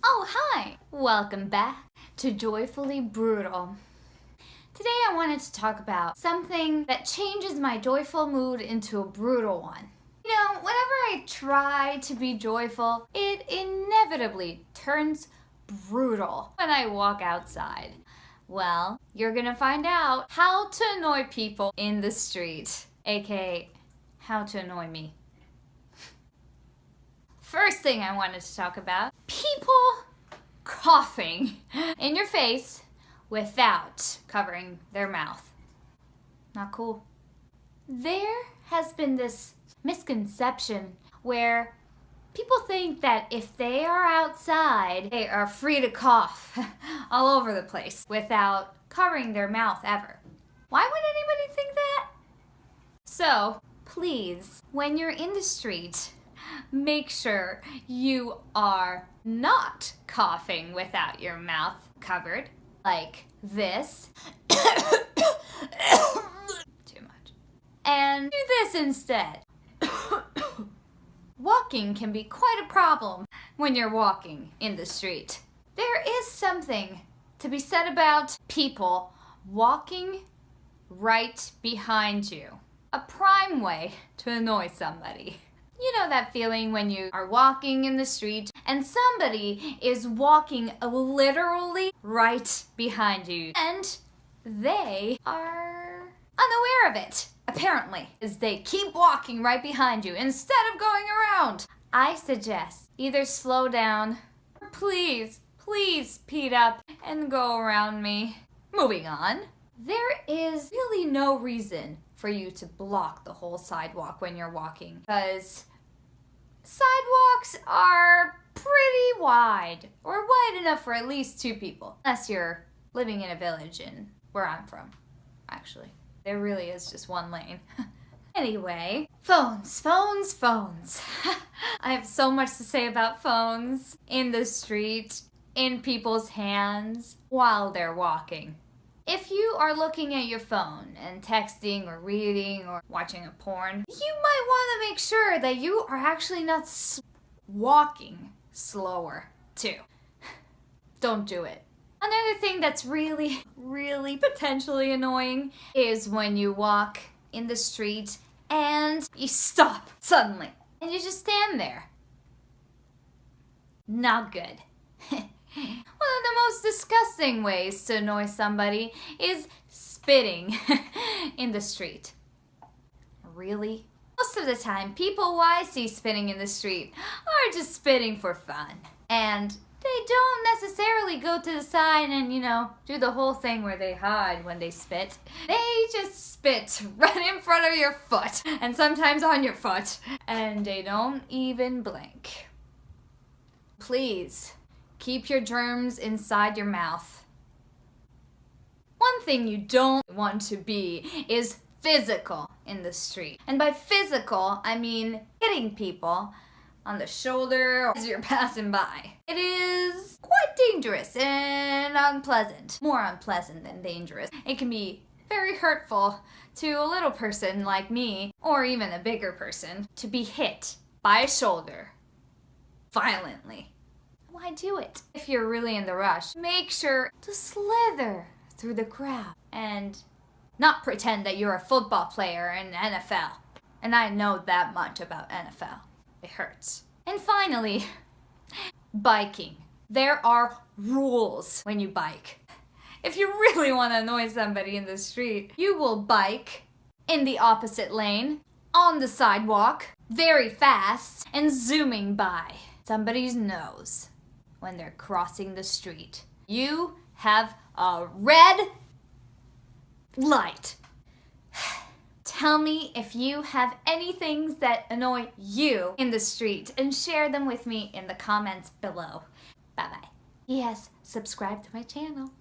Oh, hi! Welcome back to Joyfully Brutal. Today I wanted to talk about something that changes my joyful mood into a brutal one. You know, whenever I try to be joyful, it inevitably turns brutal when I walk outside. Well, you're gonna find out how to annoy people in the street, aka how to annoy me. First thing I wanted to talk about, people coughing in your face without covering their mouth. Not cool. There has been this misconception where people think that if they are outside, they are free to cough all over the place without covering their mouth ever. Why would anybody think that? So, please, when you're in the street, make sure you are not coughing without your mouth covered, like this. Too much. And do this instead. Walking can be quite a problem when you're walking in the street. There is something to be said about people walking right behind you. A prime way to annoy somebody. You know that feeling when you are walking in the street and somebody is walking literally right behind you and they are unaware of it, apparently, as they keep walking right behind you instead of going around. I suggest either slow down or please speed up and go around me. Moving on, there is really no reason for you to block the whole sidewalk when you're walking, because sidewalks are pretty wide, or wide enough for at least two people, unless you're living in a village in where I'm from. Actually, there really is just one lane. Anyway, phones. I have so much to say about phones in the street, in people's hands, while they're walking. If you are looking at your phone and texting or reading or watching a porn, you might want to make sure that you are actually not walking slower too. Don't do it. Another thing that's really potentially annoying is when you walk in the street and you stop suddenly and you just stand there. Not good. One of the most disgusting ways to annoy somebody is spitting in the street. Really? Most of the time, people who I see spitting in the street are just spitting for fun. And they don't necessarily go to the side and, do the whole thing where they hide when they spit. They just spit right in front of your foot, and sometimes on your foot, and they don't even blink. Please, keep your germs inside your mouth. One thing you don't want to be is physical in the street. And by physical, I mean hitting people on the shoulder as you're passing by. It is quite dangerous and unpleasant. More unpleasant than dangerous. It can be very hurtful to a little person like me, or even a bigger person, to be hit by a shoulder violently. Why do it? If you're really in the rush, make sure to slither through the crowd and not pretend that you're a football player in NFL. And I know that much about NFL. It hurts. And finally, biking. There are rules when you bike. If you really want to annoy somebody in the street, you will bike in the opposite lane, on the sidewalk, very fast, and zooming by somebody's nose when they're crossing the street. You have a red light. Tell me if you have any things that annoy you in the street and share them with me in the comments below. Bye-bye. Yes, subscribe to my channel.